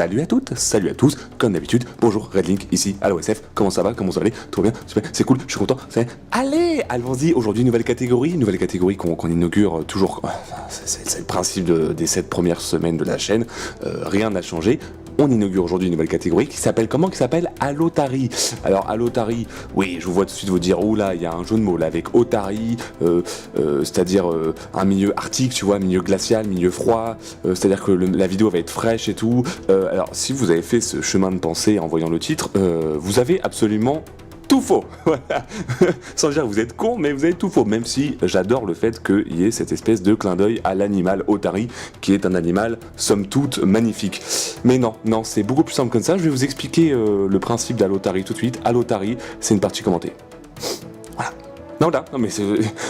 Salut à toutes, salut à tous, comme d'habitude, bonjour Redlink ici à l'OSF, comment ça va, comment vous allez, tout va bien, super, c'est cool, je suis content, allez, allons-y, aujourd'hui nouvelle catégorie qu'on inaugure toujours, c'est le principe des 7 premières semaines de la chaîne, rien n'a changé. On inaugure aujourd'hui une nouvelle catégorie qui s'appelle comment? Qui s'appelle Allotari. Alors Allotari, oui, je vous vois tout de suite vous dire, oula, il y a un jeu de mots là avec Otari, c'est-à-dire un milieu arctique, tu vois, milieu glacial, milieu froid, c'est-à-dire que la vidéo va être fraîche et tout. Alors si vous avez fait ce chemin de pensée en voyant le titre, vous avez absolument tout faux. Voilà. Sans dire que vous êtes con, mais vous avez tout faux. Même si j'adore le fait qu'il y ait cette espèce de clin d'œil à l'animal Otari, qui est un animal somme toute magnifique. Mais non, c'est beaucoup plus simple que ça. Je vais vous expliquer le principe d'Allotari tout de suite. Allotari, c'est une partie commentée. Voilà. Non mais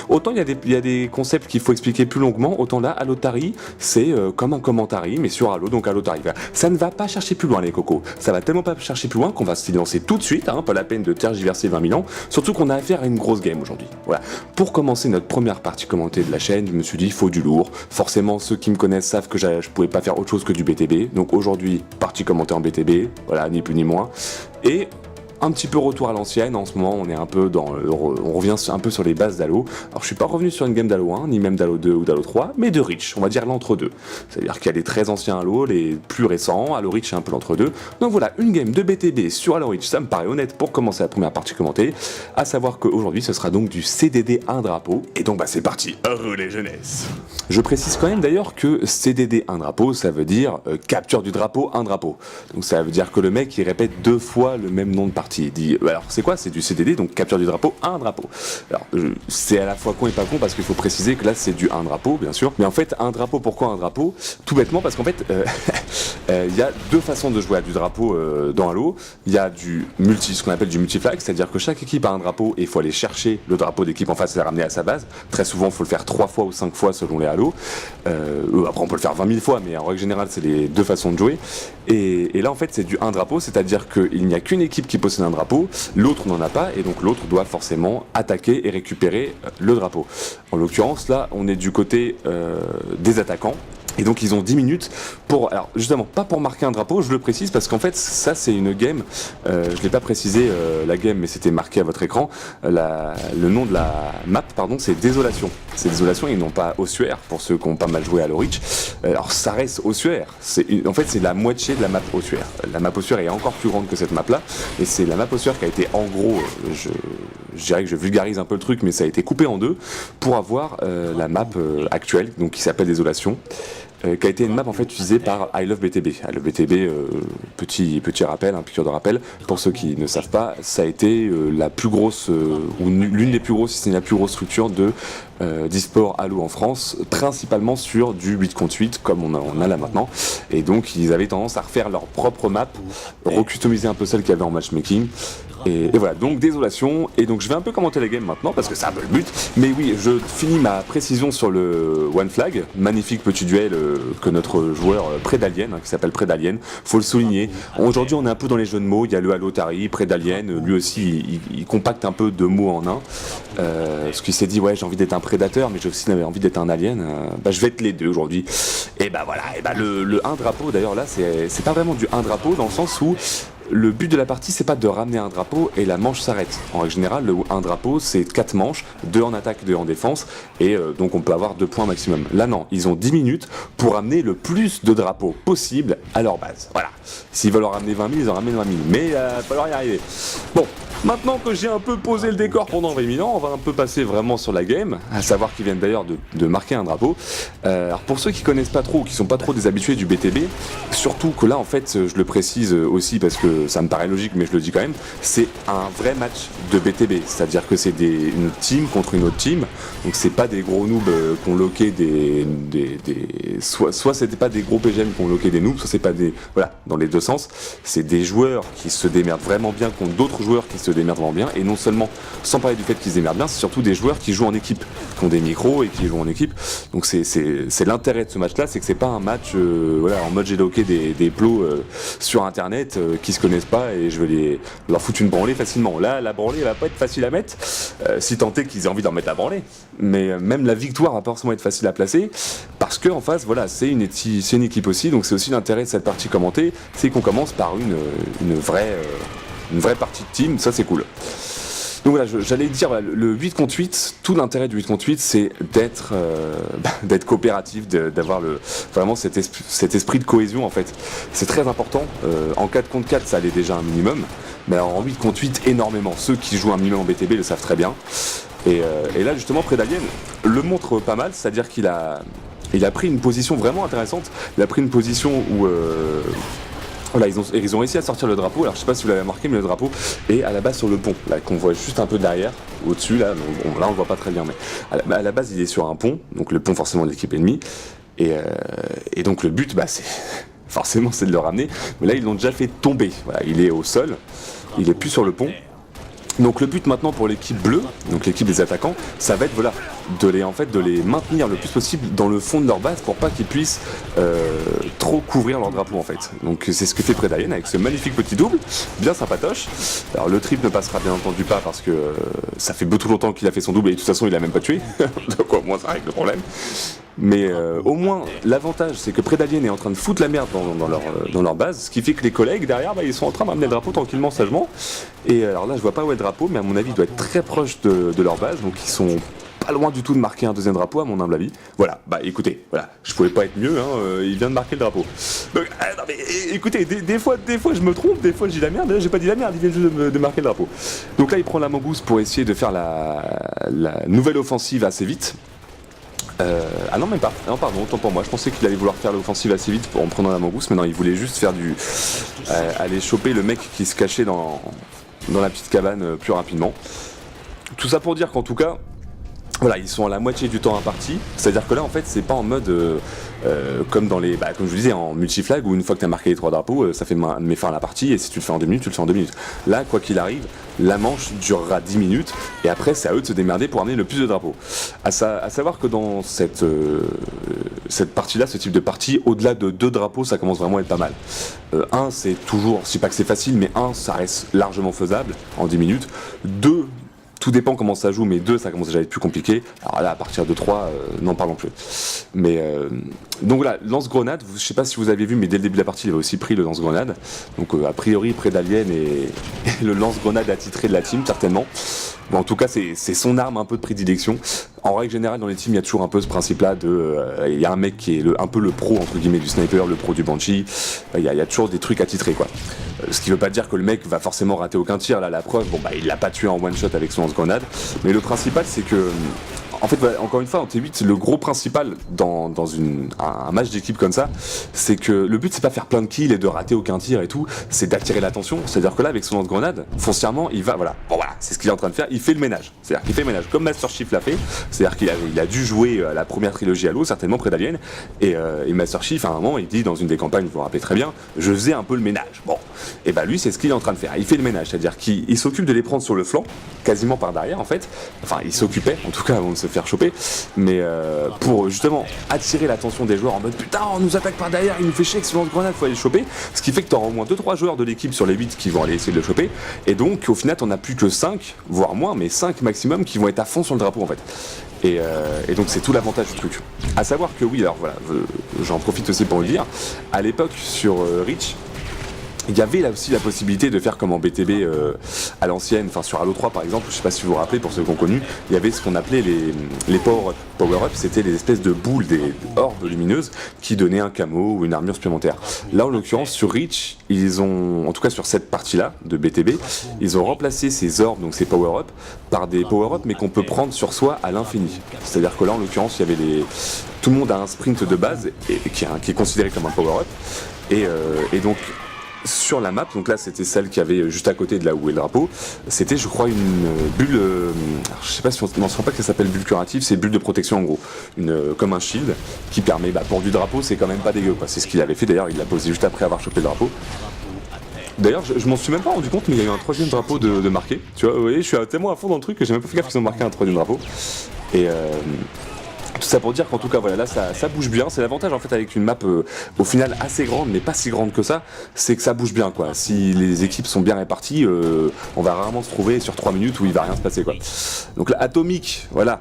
autant il y a des concepts qu'il faut expliquer plus longuement, autant là, Allotari, c'est comme un commentary, mais sur Allo, donc Allotari. Ça ne va pas chercher plus loin les cocos, ça va tellement pas chercher plus loin qu'on va s'y lancer tout de suite, hein, pas la peine de tergiverser 20 000 ans, surtout qu'on a affaire à une grosse game aujourd'hui. Voilà. Pour commencer notre première partie commentée de la chaîne, je me suis dit, il faut du lourd. Forcément, ceux qui me connaissent savent que je pouvais pas faire autre chose que du BTB, donc aujourd'hui, partie commentée en BTB, voilà, ni plus ni moins. Et un petit peu retour à l'ancienne, en ce moment on est un peu on revient un peu sur les bases d'Halo. Alors je suis pas revenu sur une game d'Halo 1, ni même d'Halo 2 ou d'Halo 3, mais de Reach, on va dire l'entre-deux. C'est-à-dire qu'il y a les très anciens Halo, les plus récents, Halo Reach est un peu l'entre-deux. Donc voilà, une game de BTB sur Halo Reach, ça me paraît honnête pour commencer la première partie commentée, à savoir qu'aujourd'hui ce sera donc du CDD un drapeau, et donc c'est parti, roulez jeunesse. Je précise quand même d'ailleurs que CDD un drapeau, ça veut dire capture du drapeau, un drapeau. Donc ça veut dire que le mec il répète 2 fois le même nom de partie. Il dit, alors c'est quoi? C'est du CDD, donc capture du drapeau, un drapeau. Alors c'est à la fois con et pas con parce qu'il faut préciser que là c'est du un drapeau bien sûr, mais en fait un drapeau, pourquoi un drapeau? Tout bêtement parce qu'en fait il y a 2 façons de jouer à du drapeau dans Halo. Il y a ce qu'on appelle du multiflag, c'est-à-dire que chaque équipe a un drapeau et il faut aller chercher le drapeau d'équipe en face et le ramener à sa base. Très souvent il faut le faire 3 fois ou 5 fois selon les Halo. Après on peut le faire 20 000 fois, mais en règle générale c'est les 2 façons de jouer. Et là en fait c'est du un drapeau, c'est-à-dire qu'il n'y a qu'une équipe qui possède un drapeau, l'autre n'en a pas, et donc l'autre doit forcément attaquer et récupérer le drapeau. En l'occurrence là on est du côté des attaquants. Et donc ils ont 10 minutes pour, alors justement pas pour marquer un drapeau, je le précise parce qu'en fait ça c'est une game, je l'ai pas précisé la game mais c'était marqué à votre écran, le nom de la map pardon c'est Désolation. C'est Désolation et non pas Ossuaire pour ceux qui ont pas mal joué à Halo Reach. Alors ça reste Ossuaire, en fait c'est la moitié de la map Ossuaire. La map Ossuaire est encore plus grande que cette map là et c'est la map Ossuaire qui a été en gros, je dirais que je vulgarise un peu le truc mais ça a été coupé en 2 pour avoir la map actuelle donc qui s'appelle Désolation. Qui a été une map en fait utilisée par I Love BTB. I Love BTB, petit rappel, un piqûre de rappel, pour ceux qui ne savent pas, ça a été la plus grosse, ou l'une des plus grosses, si c'est la plus grosse structure d'e-sport Halo en France, principalement sur du 8 contre 8, comme on a là maintenant. Et donc ils avaient tendance à refaire leur propre map, recustomiser un peu celle qu'il y avait en matchmaking. Et voilà, donc Désolation, et donc je vais un peu commenter la game maintenant parce que c'est un peu le but, mais oui, je finis ma précision sur le One Flag, magnifique petit duel que notre joueur Predalien, qui s'appelle Predalien, faut le souligner. Aujourd'hui on est un peu dans les jeux de mots, il y a le Allotari, Predalien, lui aussi il compacte un peu 2 mots en un, parce qu'il s'est dit ouais j'ai envie d'être un prédateur mais j'ai aussi envie d'être un alien, je vais être les deux aujourd'hui. Et voilà, le un drapeau d'ailleurs là c'est pas vraiment du un drapeau dans le sens où le but de la partie, c'est pas de ramener un drapeau et la manche s'arrête. En règle générale, un drapeau, c'est 4 manches, 2 en attaque, 2 en défense, et donc on peut avoir 2 points maximum. Là non, ils ont 10 minutes pour amener le plus de drapeaux possible à leur base. Voilà. S'ils veulent en ramener 20 000, ils en ramènent 20 000, mais il va falloir y arriver. Bon, maintenant que j'ai un peu posé le décor pendant 20 000 ans, on va un peu passer vraiment sur la game, à savoir qu'ils viennent d'ailleurs de marquer un drapeau. Alors pour ceux qui connaissent pas trop ou qui sont pas trop des habitués du BTB, surtout que là en fait, je le précise aussi parce que ça me paraît logique mais je le dis quand même, c'est un vrai match de BTB, c'est-à-dire que c'est une team contre une autre team, donc c'est pas des gros noobs qui ont loqué soit c'était pas des gros PGM qui ont loqué des noobs, soit c'est pas des, voilà, dans les deux sens, c'est des joueurs qui se démerdent vraiment bien contre d'autres joueurs qui se démerdent vraiment bien, et non seulement, sans parler du fait qu'ils se démerdent bien, c'est surtout des joueurs qui jouent en équipe, qui ont des micros et qui jouent en équipe, donc c'est l'intérêt de ce match là, c'est que c'est pas un match en mode j'ai loqué des plots sur internet qui se connaissent pas et je vais leur foutre une branlée facilement. Là la branlée elle va pas être facile à mettre, si tant est qu'ils aient envie d'en mettre la branlée, mais même la victoire va pas forcément être facile à placer. Par parce que en face, voilà, c'est une équipe aussi, donc c'est aussi l'intérêt de cette partie commentée, c'est qu'on commence par une vraie partie de team, ça c'est cool. Donc voilà, j'allais dire, voilà, le 8 contre 8, tout l'intérêt du 8 contre 8, c'est d'être coopératif, d'avoir vraiment cet esprit de cohésion en fait. C'est très important. En 4 contre 4, ça allait déjà un minimum, mais alors en 8 contre 8, énormément. Ceux qui jouent un minimum en BTB le savent très bien. Et là, justement, Predalien le montre pas mal, c'est-à-dire qu'il a pris une position vraiment intéressante. Il a pris une position où... Voilà, ils ont réussi à sortir le drapeau. Alors je sais pas si vous l'avez remarqué, mais le drapeau est à la base sur le pont, là qu'on voit juste un peu derrière, au-dessus là. Là on le voit pas très bien, mais à la base il est sur un pont, donc le pont forcément de l'équipe ennemie. Et donc le but, c'est forcément c'est de le ramener. Mais là ils l'ont déjà fait tomber. Voilà, il est au sol, il est plus sur le pont. Donc le but maintenant pour l'équipe bleue, donc l'équipe des attaquants, ça va être de les maintenir le plus possible dans le fond de leur base pour pas qu'ils puissent trop couvrir leur drapeau en fait. Donc c'est ce que fait Predalien avec ce magnifique petit double, bien sympatoche. Alors le trip ne passera bien entendu pas parce que ça fait beaucoup longtemps qu'il a fait son double et de toute façon il a même pas tué, donc au moins ça règle le problème. Mais au moins l'avantage c'est que Predalien est en train de foutre la merde dans leur base, ce qui fait que les collègues derrière ils sont en train de ramener le drapeau tranquillement, sagement. Et alors là je vois pas où est le drapeau, mais à mon avis il doit être très proche de leur base, donc ils sont pas loin du tout de marquer un deuxième drapeau à mon humble avis. Voilà, écoutez, voilà, je pouvais pas être mieux, il vient de marquer le drapeau. Donc, non mais écoutez, des fois je me trompe, des fois je dis la merde, là j'ai pas dit la merde, il vient juste de marquer le drapeau. Donc là il prend la mangouste pour essayer de faire la nouvelle offensive assez vite. Ah non, même pas. Non, pardon, autant pour moi. Je pensais qu'il allait vouloir faire l'offensive assez vite en prenant la mangouste, mais non, il voulait juste faire aller choper le mec qui se cachait dans la petite cabane plus rapidement. Tout ça pour dire qu'en tout cas, voilà, ils sont à la moitié du temps imparti, c'est-à-dire que là en fait c'est pas en mode comme dans les, comme je vous disais en multiflag où une fois que tu as marqué les 3 drapeaux, ça fait mes fin à la partie et si tu le fais en 2 minutes, tu le fais en 2 minutes. Là, quoi qu'il arrive, la manche durera 10 minutes et après c'est à eux de se démerder pour amener le plus de drapeaux. À savoir que dans cette partie-là, ce type de partie, au-delà de 2 drapeaux, ça commence vraiment à être pas mal. Un, c'est toujours, je sais pas que c'est facile, mais un, ça reste largement faisable en 10 minutes. 2, tout dépend comment ça joue, mais 2, ça commence déjà à être plus compliqué. Alors là, à partir de 3, n'en parlons plus. Mais donc voilà, lance-grenade, je sais pas si vous avez vu, mais dès le début de la partie, il avait aussi pris le lance-grenade. Donc a priori, Predalien et le lance-grenade attitré de la team, certainement. Bon, en tout cas, c'est son arme un peu de prédilection. En règle générale, dans les teams, il y a toujours un peu ce principe-là il y a un mec qui est un peu le pro, entre guillemets, du sniper, le pro du Banshee. Il y a toujours des trucs attitrés, quoi. Ce qui veut pas dire que le mec va forcément rater aucun tir. Là, la preuve, il l'a pas tué en one shot avec son lance-grenade. Mais le principal, c'est que en fait, encore une fois, en T8, le gros principal dans un match d'équipe comme ça, c'est que le but, c'est pas faire plein de kills et de rater aucun tir et tout, c'est d'attirer l'attention. C'est-à-dire que là, avec son lance-grenade, foncièrement, il va, voilà, c'est ce qu'il est en train de faire, il fait le ménage. C'est-à-dire qu'il fait le ménage, comme Master Chief l'a fait. C'est-à-dire qu'il a dû jouer la première trilogie Halo, certainement Predalien, et Master Chief, à un moment, il dit dans une des campagnes, vous vous rappelez très bien, je faisais un peu le ménage. Bon, et lui, c'est ce qu'il est en train de faire. Il fait le ménage, c'est-à-dire qu'il s'occupe de les prendre sur le flanc, quasiment par derrière, en fait. Enfin, il s'occupait, en tout cas, avant de se faire choper, mais pour justement attirer l'attention des joueurs en mode putain on nous attaque par derrière, il nous fait chier avec ce lance-grenade, faut aller le choper, ce qui fait que tu auras au moins 2-3 joueurs de l'équipe sur les 8 qui vont aller essayer de le choper, et donc au final t'en as plus que 5, voire moins, mais 5 maximum qui vont être à fond sur le drapeau en fait. Et donc c'est tout l'avantage du truc. À savoir que oui, alors voilà, j'en profite aussi pour le dire, à l'époque sur Reach, il y avait là aussi la possibilité de faire comme en BTB à l'ancienne, enfin sur Halo 3 par exemple, je sais pas si vous vous rappelez pour ceux qui ont connu, il y avait ce qu'on appelait les power-ups, c'était les espèces de boules, des orbes lumineuses qui donnaient un camo ou une armure supplémentaire. Là en l'occurrence sur Reach, ils ont, en tout cas sur cette partie-là de BTB, ils ont remplacé ces orbes, donc ces power-ups, par des power-ups mais qu'on peut prendre sur soi à l'infini. C'est-à-dire que là en l'occurrence il y avait tout le monde a un sprint de base qui est considéré comme un power-up et donc sur la map, donc là c'était celle qui avait juste à côté de là où est le drapeau, c'était je crois une bulle, je sais pas si on ne se rend pas que ça s'appelle bulle curative, c'est bulle de protection en gros, comme un shield qui permet, pour du drapeau c'est quand même pas dégueu quoi, c'est ce qu'il avait fait d'ailleurs, il l'a posé juste après avoir chopé le drapeau. D'ailleurs je m'en suis même pas rendu compte mais il y a eu un 3ème drapeau de marqué, tu vois, vous voyez je suis tellement à fond dans le truc que j'ai même pas fait gaffe qu'ils ont marqué un 3ème drapeau, et tout ça pour dire qu'en tout cas voilà là ça bouge bien, c'est l'avantage en fait avec une map au final assez grande mais pas si grande que ça, c'est que ça bouge bien quoi, si les équipes sont bien réparties on va rarement se trouver sur 3 minutes où il va rien se passer quoi. Donc là Atomic, voilà,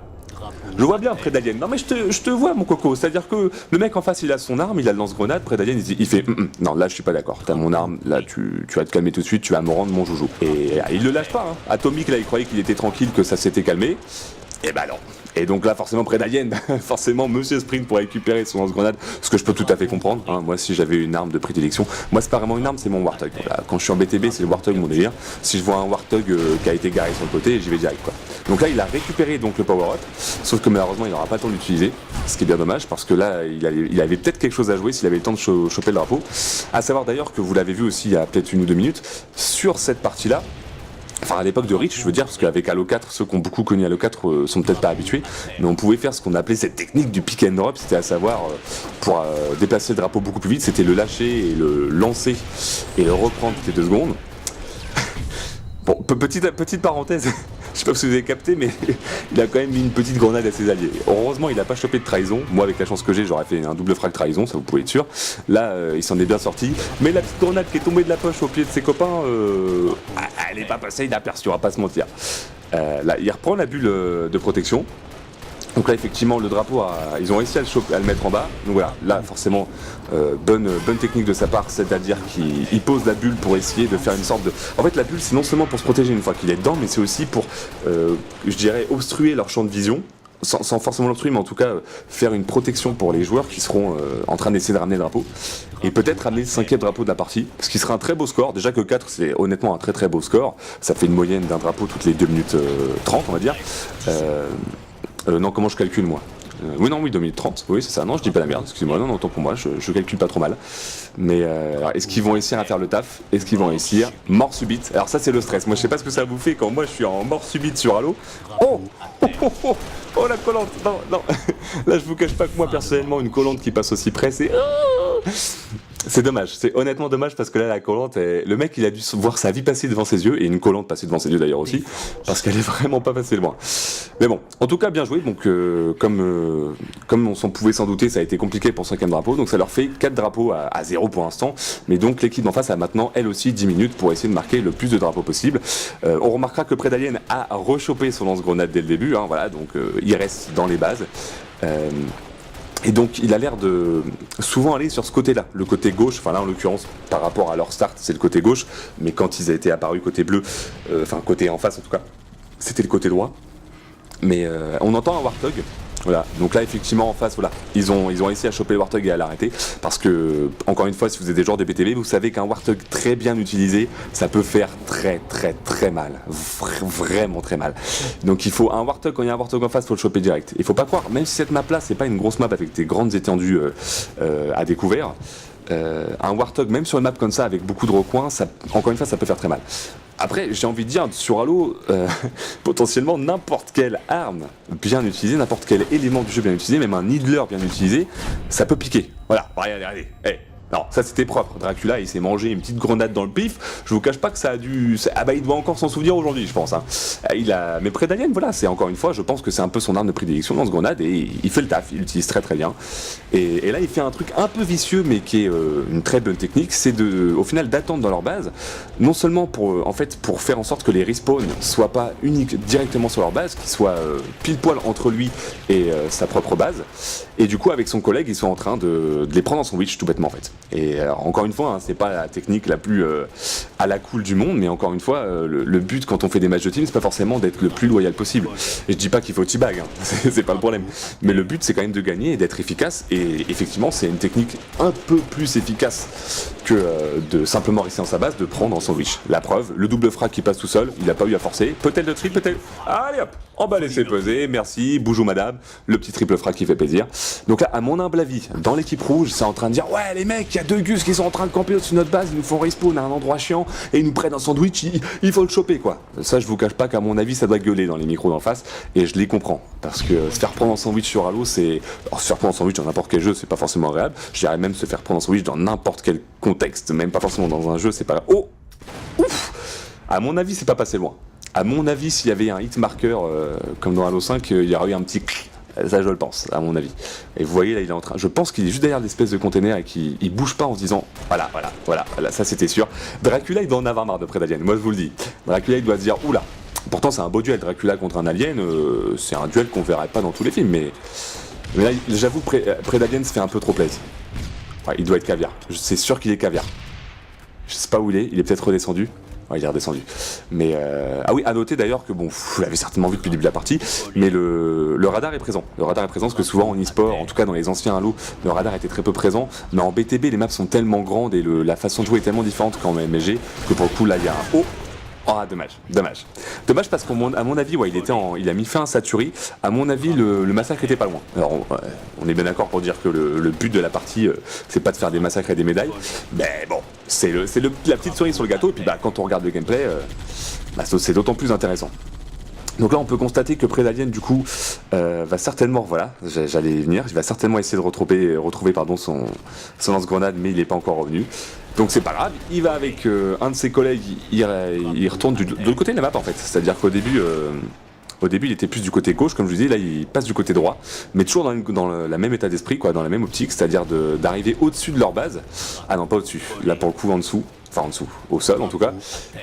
Je vois bien Prédalien. Non mais je te vois mon coco. C'est-à-dire que le mec en face il a son arme, il a le lance-grenade. Prédalien il fait non là je suis pas d'accord. T'as mon arme, là tu vas te calmer tout de suite, tu vas me rendre mon joujou. Et il le lâche pas. Hein. Atomic là il croyait qu'il était tranquille, que ça s'était calmé. Et bah non. Et donc là forcément Prédalien, forcément Monsieur Sprint pour récupérer son lance-grenade, ce que je peux tout à fait comprendre. Hein. Moi si j'avais une arme de prédilection, moi c'est pas vraiment une arme, c'est mon Warthog. Voilà. Quand je suis en BTB c'est le Warthog mon délire. Si je vois un Warthog qui a été garé sur le côté, j'y vais direct quoi. Donc là il a récupéré donc le power-up, sauf que malheureusement il n'aura pas le temps d'utiliser, ce qui est bien dommage parce que là il avait peut-être quelque chose à jouer s'il avait le temps de choper le drapeau. À savoir d'ailleurs que vous l'avez vu aussi il y a peut-être 1 ou 2 minutes, sur cette partie-là, enfin à l'époque de Reach je veux dire, parce qu'avec Halo 4, ceux qui ont beaucoup connu Halo 4 sont peut-être pas habitués, mais on pouvait faire ce qu'on appelait cette technique du pick and drop, c'était à savoir pour déplacer le drapeau beaucoup plus vite, c'était le lâcher et le lancer et le reprendre toutes les 2 secondes. Bon, petite parenthèse, je sais pas si vous avez capté, mais il a quand même mis une petite grenade à ses alliés. Heureusement, il n'a pas chopé de trahison. Moi, avec la chance que j'ai, j'aurais fait un double frag trahison, ça vous pouvez être sûr. Là, il s'en est bien sorti. Mais la petite grenade qui est tombée de la poche au pied de ses copains, elle n'est pas passée inaperçue, on va pas se mentir. Là, il reprend la bulle de protection. Donc là effectivement le drapeau ils ont réussi à le mettre en bas. Donc voilà, là forcément bonne technique de sa part, c'est-à-dire qu'il pose la bulle pour essayer de faire une sorte de... En fait la bulle c'est non seulement pour se protéger une fois qu'il est dedans, mais c'est aussi pour, je dirais, obstruer leur champ de vision. Sans forcément l'obstruer, mais en tout cas faire une protection pour les joueurs qui seront en train d'essayer de ramener le drapeau. Et peut-être ramener le 5e drapeau de la partie, ce qui sera un très beau score. Déjà que 4 c'est honnêtement un très très beau score. Ça fait une moyenne d'un drapeau toutes les 2 minutes 30 on va dire. Non, comment je calcule moi oui, 2 minutes 30, oui, c'est ça. Non, je dis pas la merde, excusez-moi, non, tant pour moi, je calcule pas trop mal. Mais est-ce qu'ils vont réussir à faire le taf? Est-ce qu'ils vont réussir? Mort subite. Alors, ça, c'est le stress. Moi, je sais pas ce que ça vous fait quand moi je suis en mort subite sur Halo. Oh, la collante. Non. Là, je vous cache pas que moi, personnellement, une collante qui passe aussi près, c'est. C'est dommage, c'est honnêtement dommage parce que là la collante, le mec il a dû voir sa vie passer devant ses yeux et une collante passer devant ses yeux d'ailleurs aussi parce qu'elle est vraiment pas passée loin. Mais bon, en tout cas bien joué, donc comme on s'en pouvait s'en douter, ça a été compliqué pour le 5e drapeau, donc ça leur fait 4 drapeaux à 0 pour l'instant, mais donc l'équipe d'en face a maintenant elle aussi 10 minutes pour essayer de marquer le plus de drapeaux possible. On remarquera que Prédalien a rechopé son lance-grenade dès le début, hein, voilà, donc il reste dans les bases. Et donc il a l'air de souvent aller sur ce côté-là, le côté gauche, enfin là en l'occurrence par rapport à leur start c'est le côté gauche, mais quand ils étaient apparus côté bleu, enfin côté en face en tout cas, c'était le côté droit. Mais on entend un Warthog, voilà, donc là effectivement en face, voilà, ils ont réussi à choper le Warthog et à l'arrêter, parce que, encore une fois, si vous êtes des joueurs de BTB, vous savez qu'un Warthog très bien utilisé, ça peut faire très très très mal, vraiment très mal. Donc il faut un Warthog, quand il y a un Warthog en face, il faut le choper direct. Il faut pas croire, même si cette map là, c'est pas une grosse map avec des grandes étendues à découvert, un Warthog, même sur une map comme ça, avec beaucoup de recoins, ça, encore une fois, ça peut faire très mal. Après, j'ai envie de dire, sur Halo, potentiellement n'importe quelle arme bien utilisée, n'importe quel élément du jeu bien utilisé, même un needler bien utilisé, ça peut piquer. Voilà, regardez, hey. Non, ça c'était propre. Dracula, il s'est mangé une petite grenade dans le pif. Je vous cache pas que ça a dû... Ah bah il doit encore s'en souvenir aujourd'hui, je pense. Hein. Mais Prédalien, voilà, c'est encore une fois, je pense que c'est un peu son arme de prédilection dans ce grenade et il fait le taf, il l'utilise très très bien. Et là, il fait un truc un peu vicieux, mais qui est une très bonne technique, c'est au final d'attendre dans leur base, non seulement pour faire en sorte que les respawns soient pas uniques directement sur leur base, qu'ils soient pile poil entre lui et sa propre base. Et du coup, avec son collègue, ils sont en train de les prendre en sandwich, tout bêtement en fait. Et alors, encore une fois, hein, c'est pas la technique la plus à la cool du monde, mais encore une fois, le but quand on fait des matchs de team, c'est pas forcément d'être le plus loyal possible. Et je dis pas qu'il faut teabag, hein, c'est pas le problème. Mais le but, c'est quand même de gagner et d'être efficace. Et effectivement, c'est une technique un peu plus efficace que de simplement rester dans sa base, de prendre en sandwich. La preuve, le double frag qui passe tout seul, il a pas eu à forcer. Peut-être le triple, peut-être. Allez hop, on va laisser peser, merci, boujou madame, le petit triple frag qui fait plaisir. Donc là, à mon humble avis, dans l'équipe rouge, c'est en train de dire ouais les mecs, il y a 2 gus qui sont en train de camper au-dessus de notre base, ils nous font respawn à un endroit chiant et ils nous prennent un sandwich, il faut le choper quoi. Ça je vous cache pas qu'à mon avis ça doit gueuler dans les micros d'en face et je les comprends. Parce que se faire prendre en sandwich sur Halo, c'est... Alors, se faire prendre en sandwich dans n'importe quel jeu, c'est pas forcément agréable. Je dirais même se faire prendre en sandwich dans n'importe quel contexte, même pas forcément dans un jeu, c'est pas... Oh ouf. À mon avis, c'est pas passé loin. À mon avis, s'il y avait un hit marker comme dans Halo 5, il y aurait eu un petit... Ça, je le pense, à mon avis. Et vous voyez, là, il est en train... Je pense qu'il est juste derrière l'espèce de container et qu'il bouge pas en se disant voilà, ça c'était sûr. Dracula, il doit en avoir marre de Prédalien, moi je vous le dis. Dracula, il doit se dire oula, Pourtant c'est un beau duel, Dracula contre un alien, c'est un duel qu'on verrait pas dans tous les films, mais là j'avoue près d'Alien se fait un peu trop plaisir. Ouais, il doit être caviar, c'est sûr qu'il est caviar. Je sais pas où il est peut-être redescendu. Ouais, il est redescendu. Mais ah oui, à noter d'ailleurs que bon, vous l'avez certainement vu depuis le début de la partie, mais le radar est présent. Le radar est présent parce que souvent en e-sport, en tout cas dans les anciens Halo, le radar était très peu présent. Mais en BTB, les maps sont tellement grandes et la façon de jouer est tellement différente qu'en MMG que pour le coup là il y a un haut. Ah, dommage parce qu'à mon avis, ouais, il a mis fin à Saturi. À mon avis, le massacre était pas loin. Alors, on est bien d'accord pour dire que le but de la partie, c'est pas de faire des massacres et des médailles. Mais bon, c'est la petite cerise sur le gâteau. Et puis, quand on regarde le gameplay, c'est d'autant plus intéressant. Donc là, on peut constater que Predalien, du coup, va certainement, voilà, j'allais y venir, il va certainement essayer de retrouver son lance-grenade, mais il n'est pas encore revenu. Donc c'est pas grave, il va avec un de ses collègues, il retourne de l'autre côté de la map en fait. C'est-à-dire qu'au début, il était plus du côté gauche, comme je vous disais, là il passe du côté droit, mais toujours dans la même état d'esprit, quoi, dans la même optique, c'est-à-dire d'arriver au-dessus de leur base. Ah non, pas au-dessus, là pour le coup en dessous. Enfin en dessous, au sol en tout cas,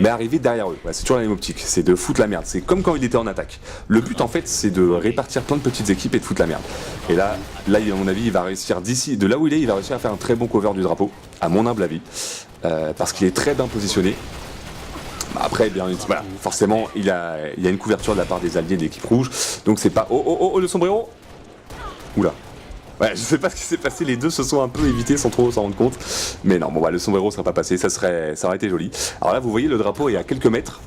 mais arriver derrière eux, ouais, c'est toujours la même optique, c'est de foutre la merde, c'est comme quand il était en attaque. Le but en fait c'est de répartir plein de petites équipes et de foutre la merde. Et là à mon avis il va réussir de là où il va réussir à faire un très bon cover du drapeau, à mon humble avis, parce qu'il est très bien positionné. Après, bien, voilà, forcément il y a une couverture de la part des alliés de l'équipe rouge, donc c'est pas... Oh, le sombrero. Oula. Ouais, je sais pas ce qui s'est passé, les deux se sont un peu évités sans trop s'en rendre compte. Mais non, bon bah le sombrero serait pas passé, ça aurait été joli. Alors là vous voyez le drapeau est à quelques mètres.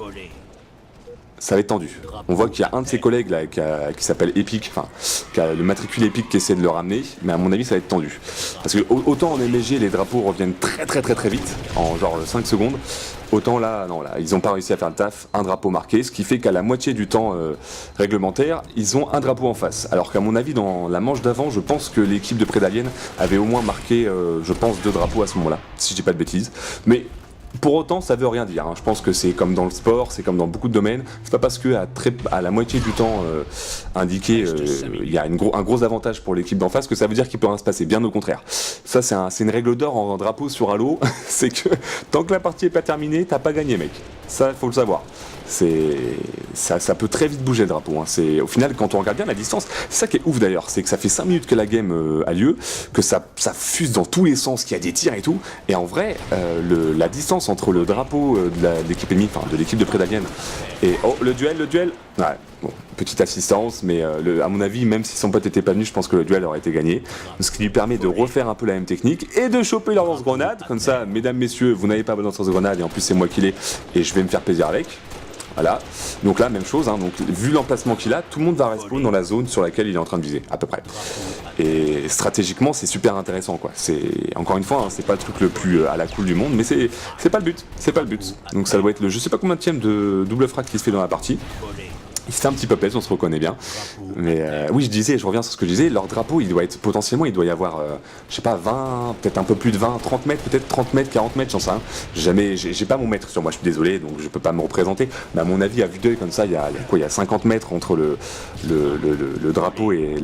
Ça va être tendu. On voit qu'il y a un de ses collègues là qui s'appelle Epic, enfin qui a le matricule Epic qui essaie de le ramener, mais à mon avis ça va être tendu. Parce que autant en MSG les drapeaux reviennent très vite, en genre 5 secondes, autant là, non, là, ils n'ont pas réussi à faire le taf, un drapeau marqué, ce qui fait qu'à la moitié du temps réglementaire, ils ont un drapeau en face. Alors qu'à mon avis, dans la manche d'avant, je pense que l'équipe de Predalien avait au moins marqué, je pense, 2 drapeaux à ce moment-là, si je dis pas de bêtises. Mais pour autant, ça veut rien dire. Hein. Je pense que c'est comme dans le sport, c'est comme dans beaucoup de domaines. C'est pas parce que à la moitié du temps indiqué, il y a un gros avantage pour l'équipe d'en face que ça veut dire qu'il peut rien se passer. Bien au contraire. Ça, c'est une règle d'or en drapeau sur Halo. C'est que tant que la partie est pas terminée, t'as pas gagné, mec. Ça, faut le savoir. Ça peut très vite bouger le drapeau. Hein. Au final, quand on regarde bien la distance, c'est ça qui est ouf d'ailleurs, c'est que ça fait 5 minutes que la game a lieu, que ça fuse dans tous les sens, qu'il y a des tirs et tout. Et en vrai, la distance entre le drapeau de l'équipe ennemie, enfin de l'équipe de Predalien, et le duel. Ouais, bon, petite assistance, mais à mon avis, même si son pote n'était pas venu, je pense que le duel aurait été gagné. Ce qui lui permet de refaire un peu la même technique et de choper leur lance-grenade. Comme ça, mesdames, messieurs, vous n'avez pas besoin de lance-grenade et en plus c'est moi qui l'ai et je vais me faire plaisir avec. Voilà, donc là même chose, hein. Donc vu l'emplacement qu'il a, tout le monde va respawn dans la zone sur laquelle il est en train de viser, à peu près. Et stratégiquement c'est super intéressant quoi, encore une fois, hein, c'est pas le truc le plus à la cool du monde, mais c'est pas le but, donc ça doit être le je sais pas combien de double frag qui se fait dans la partie. Il se fait un petit peu plaisir, on se reconnaît bien. Mais oui, je reviens sur ce que je disais, leur drapeau, il doit y avoir, je sais pas, 20, peut-être un peu plus de 20, 30 mètres, peut-être 30 mètres, 40 mètres, j'en sais rien. J'ai pas mon mètre sur moi, je suis désolé, donc je peux pas me représenter. Mais à mon avis, à vue d'œil comme ça, il y a 50 mètres entre le drapeau et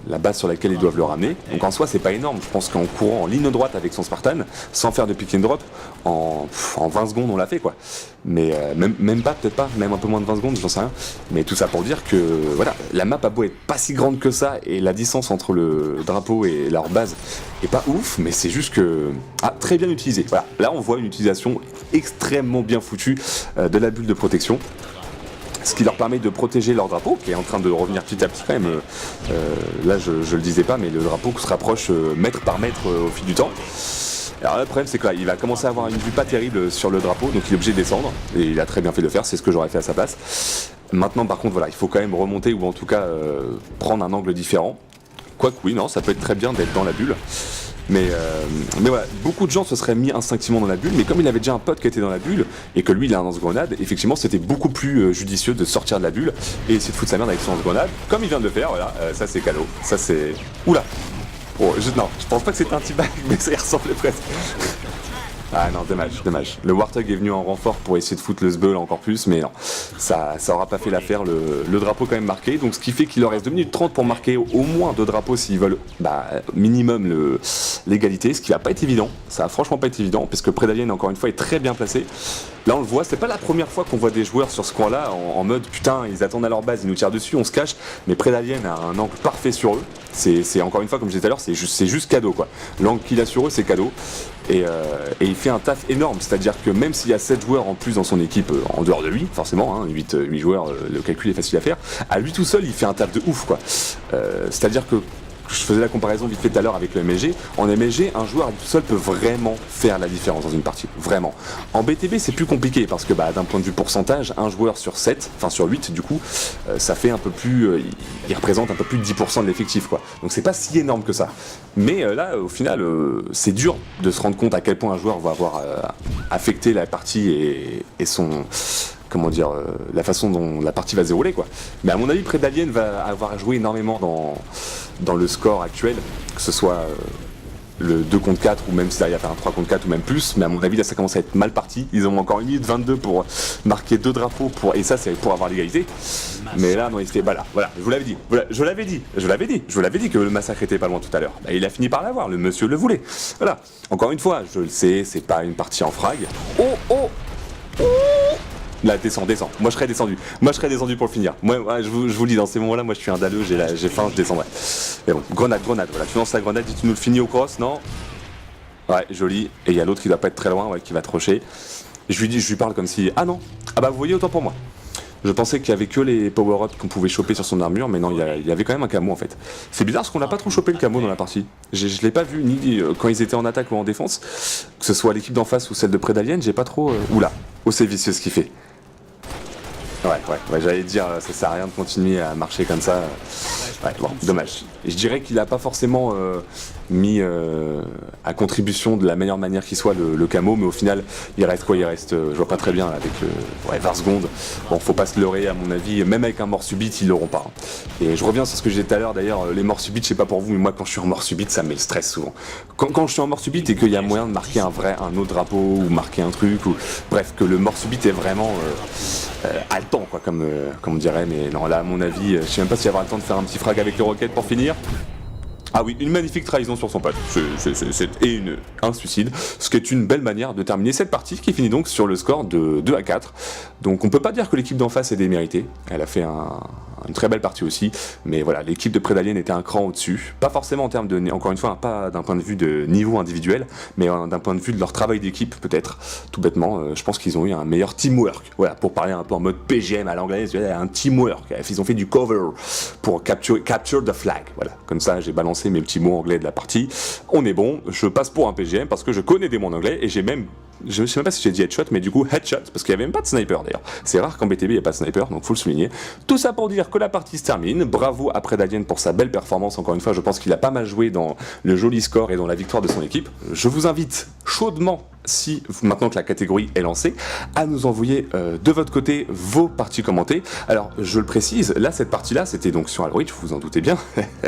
la base sur laquelle ils doivent le ramener. Donc en soi, c'est pas énorme. Je pense qu'en courant en ligne droite avec son Spartan, sans faire de pick and drop, en 20 secondes, on l'a fait quoi. Mais même pas, peut-être pas, même un peu moins de 20 secondes, j'en sais rien. Mais tout ça pour dire que voilà, la map a beau être pas si grande que ça et la distance entre le drapeau et leur base est pas ouf, mais c'est juste que très bien utilisé. Voilà, là on voit une utilisation extrêmement bien foutue de la bulle de protection. Ce qui leur permet de protéger leur drapeau, qui est en train de revenir petit à petit quand même. Là, je le disais pas, mais le drapeau se rapproche mètre par mètre au fil du temps. Alors là, le problème, c'est que là, il va commencer à avoir une vue pas terrible sur le drapeau, donc il est obligé de descendre, et il a très bien fait de le faire, c'est ce que j'aurais fait à sa place. Maintenant, par contre, voilà, il faut quand même remonter, ou en tout cas prendre un angle différent. Quoique oui, non, ça peut être très bien d'être dans la bulle. Mais voilà, beaucoup de gens se seraient mis instinctivement dans la bulle, mais comme il avait déjà un pote qui était dans la bulle, et que lui il a un lance-grenade, effectivement c'était beaucoup plus judicieux de sortir de la bulle et essayer de foutre sa merde avec son lance-grenade, comme il vient de le faire, voilà, ça c'est cadeau, ça c'est... Oula. Non, je pense pas que c'était un T-bag, mais ça y ressemblait presque. Ah non, dommage, dommage. Le Warthog est venu en renfort pour essayer de foutre le sbeul encore plus, mais non, ça aura pas fait l'affaire, le drapeau quand même marqué, donc ce qui fait qu'il leur reste 2 minutes 30 pour marquer au moins 2 drapeaux s'ils veulent minimum l'égalité, ce qui va pas être évident, ça va franchement pas être évident, parce que Predalien encore une fois est très bien placé. Là on le voit, c'est pas la première fois qu'on voit des joueurs sur ce coin-là en mode putain ils attendent à leur base, ils nous tirent dessus, on se cache, mais Predalien a un angle parfait sur eux. C'est encore une fois comme je disais tout à l'heure, c'est juste cadeau quoi. L'angle qu'il a sur eux c'est cadeau. Et il fait un taf énorme, c'est-à-dire que même s'il y a 7 joueurs en plus dans son équipe, en dehors de lui, forcément, 8 joueurs, le calcul est facile à faire, à lui tout seul il fait un taf de ouf quoi. C'est-à-dire que je faisais la comparaison vite fait tout à l'heure avec le MSG. En MSG, un joueur tout seul peut vraiment faire la différence dans une partie, vraiment. En BTB, c'est plus compliqué parce que d'un point de vue pourcentage, un joueur sur 7, enfin sur 8 du coup, ça fait un peu plus, il représente un peu plus de 10% de l'effectif quoi. Donc c'est pas si énorme que ça. Mais là, au final, c'est dur de se rendre compte à quel point un joueur va avoir affecté la partie et son... comment dire, la façon dont la partie va se dérouler quoi. Mais à mon avis, Predalien va avoir joué énormément dans le score actuel, que ce soit le 2 contre 4 ou même si derrière il y a un 3 contre 4 ou même plus, mais à mon avis là ça commence à être mal parti. Ils ont encore 1 minute 22 pour marquer 2 drapeaux et ça c'est pour avoir l'égalité. Mais là non, il fait voilà, je vous l'avais dit. Voilà, je l'avais dit que le massacre était pas loin tout à l'heure. Il a fini par l'avoir, le monsieur le voulait. Voilà. Encore une fois, je le sais, c'est pas une partie en frag. Oh là, descends. Moi, je serais descendu pour le finir. Moi, je vous le dis, dans ces moments-là, moi, je suis un dalleux, j'ai faim, je descendrai. Mais bon, grenade. Voilà, tu lances la grenade, tu nous le finis au cross, non? Ouais, joli. Et il y a l'autre qui doit pas être très loin, qui va te rusher. Je lui parle comme si... Ah non. Ah bah, vous voyez, autant pour moi. Je pensais qu'il y avait que les power-ups qu'on pouvait choper sur son armure, mais non, il y avait quand même un camo en fait. C'est bizarre parce qu'on n'a pas trop chopé le camo dans la partie. Je l'ai pas vu ni quand ils étaient en attaque ou en défense, que ce soit l'équipe d'en face ou celle de Predalien, j'ai pas trop... Oula, c'est vicieux ce qu'il fait. Ouais, j'allais dire, ça sert à rien de continuer à marcher comme ça. Ouais, bon, dommage. Et je dirais qu'il a pas forcément mis à contribution de la meilleure manière qui soit le camo, mais au final, il reste quoi? Il reste, je vois pas très bien, là, avec 20 secondes. Bon, faut pas se leurrer, à mon avis, même avec un mort subite, ils l'auront pas. Hein. Et je reviens sur ce que j'ai dit tout à l'heure, d'ailleurs, les morts subites, je sais pas pour vous, mais moi, quand je suis en mort subite, ça me stresse souvent. Quand je suis en mort subite et qu'il y a moyen de marquer un autre drapeau, ou marquer un truc, ou bref, que le mort subite est vraiment haletant, quoi, comme on dirait, mais non, là, à mon avis, je sais même pas s'il y aura le temps de faire un petit frag avec les roquettes pour finir. Ah oui, une magnifique trahison sur son pote, et un suicide, ce qui est une belle manière de terminer cette partie, qui finit donc sur le score de 2-4. Donc on peut pas dire que l'équipe d'en face est déméritée, elle a fait une très belle partie aussi, mais voilà, l'équipe de Predalien était un cran au-dessus, pas forcément en termes de, encore une fois, pas d'un point de vue de niveau individuel, mais d'un point de vue de leur travail d'équipe peut-être, tout bêtement, je pense qu'ils ont eu un meilleur teamwork, voilà, pour parler un peu en mode PGM à l'anglaise, un teamwork, ils ont fait du cover pour capture the flag, voilà, comme ça j'ai balancé mes petits mots anglais de la partie, on est bon, je passe pour un PGM parce que je connais des mots en anglais et j'ai même, je sais même pas si j'ai dit headshot, mais du coup headshot, parce qu'il y avait même pas de sniper d'ailleurs, c'est rare qu'en BTB il n'y a pas de sniper, donc faut le souligner. Tout ça pour dire que la partie se termine, bravo à Predalien pour sa belle performance, encore une fois je pense qu'il a pas mal joué dans le joli score et dans la victoire de son équipe. Je vous invite chaudement, si maintenant que la catégorie est lancée, à nous envoyer de votre côté vos parties commentées. Alors je le précise, là cette partie là c'était donc sur Halo Reach, vous vous en doutez bien,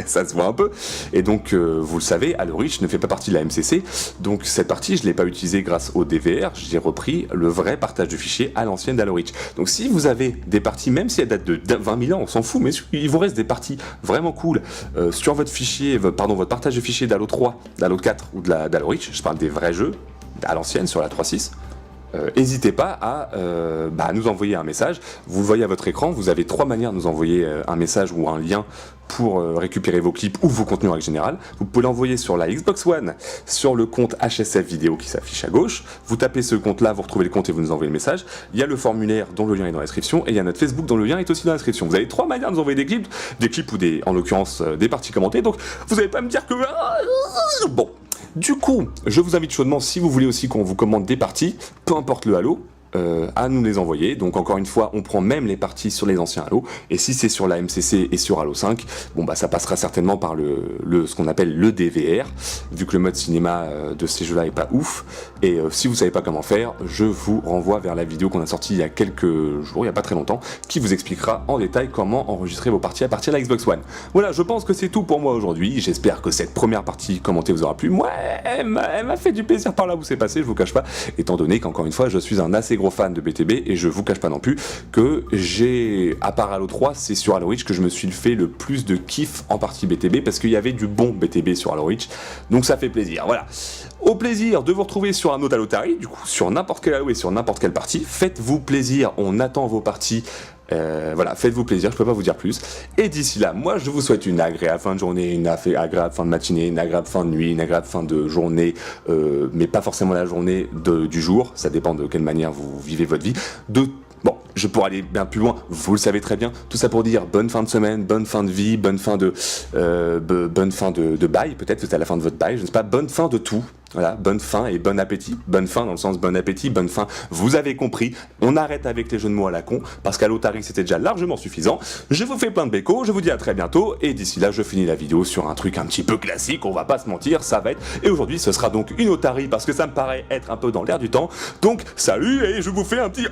ça se voit un peu, et donc vous le savez, Halo Reach ne fait pas partie de la MCC, donc cette partie je l'ai pas utilisée grâce au DVR, j'ai repris le vrai partage de fichiers à l'ancienne d'Halo Reach. Donc si vous avez des parties, même si elles datent de 20 000 ans, on s'en fout, mais il vous reste des parties vraiment cool sur votre fichier, votre partage de fichiers d'Halo 3, d'Halo 4 ou d'Halo Reach, je parle des vrais jeux, à l'ancienne sur la 3.6, n'hésitez pas à nous envoyer un message. Vous le voyez à votre écran, vous avez 3 manières de nous envoyer un message ou un lien pour récupérer vos clips ou vos contenus en règle générale. Vous pouvez l'envoyer sur la Xbox One, sur le compte HSF vidéo qui s'affiche à gauche. Vous tapez ce compte là, vous retrouvez le compte et vous nous envoyez le message. Il y a le formulaire dont le lien est dans la description et il y a notre Facebook dont le lien est aussi dans la description. Vous avez 3 manières de nous envoyer des clips ou en l'occurrence des parties commentées. Donc vous n'allez pas me dire que... Bon. Du coup, je vous invite chaudement, si vous voulez aussi qu'on vous commande des parties, peu importe le Halo, à nous les envoyer. Donc encore une fois, on prend même les parties sur les anciens Halo, et si c'est sur la MCC et sur Halo 5, bon bah ça passera certainement par ce qu'on appelle le DVR, vu que le mode cinéma de ces jeux-là est pas ouf. Et si vous savez pas comment faire, je vous renvoie vers la vidéo qu'on a sortie il y a quelques jours, il y a pas très longtemps, qui vous expliquera en détail comment enregistrer vos parties à partir de la Xbox One. Voilà, je pense que c'est tout pour moi aujourd'hui. J'espère que cette première partie commentée vous aura plu. Moi, elle m'a fait du plaisir par là où c'est passé, je vous cache pas, étant donné qu'encore une fois, je suis un assez gros fan de BTB, et je vous cache pas non plus que j'ai, à part Halo 3, c'est sur Halo Reach que je me suis fait le plus de kiff en partie BTB, parce qu'il y avait du bon BTB sur Halo Reach, donc ça fait plaisir, voilà. Au plaisir de vous retrouver sur un autre Halotari, du coup sur n'importe quel Halo et sur n'importe quelle partie. Faites-vous plaisir, on attend vos parties. Voilà, faites-vous plaisir, je peux pas vous dire plus. Et d'ici là, moi je vous souhaite une agréable fin de journée, une agréable fin de matinée, une agréable fin de nuit, une agréable fin de journée, mais pas forcément la journée du jour, ça dépend de quelle manière vous vivez votre vie. Bon, je pourrais aller bien plus loin, vous le savez très bien, tout ça pour dire bonne fin de semaine, bonne fin de vie, bonne fin de bail, peut-être que c'est à la fin de votre bail, je ne sais pas, bonne fin de tout. Voilà, bonne fin et bon appétit. Bonne fin dans le sens bon appétit, bonne fin. Vous avez compris, on arrête avec les jeux de mots à la con, parce qu'à l'Otari c'était déjà largement suffisant. Je vous fais plein de bécos, je vous dis à très bientôt, et d'ici là je finis la vidéo sur un truc un petit peu classique, on va pas se mentir, ça va être... Et aujourd'hui ce sera donc une Otari, parce que ça me paraît être un peu dans l'air du temps. Donc salut, et je vous fais un petit...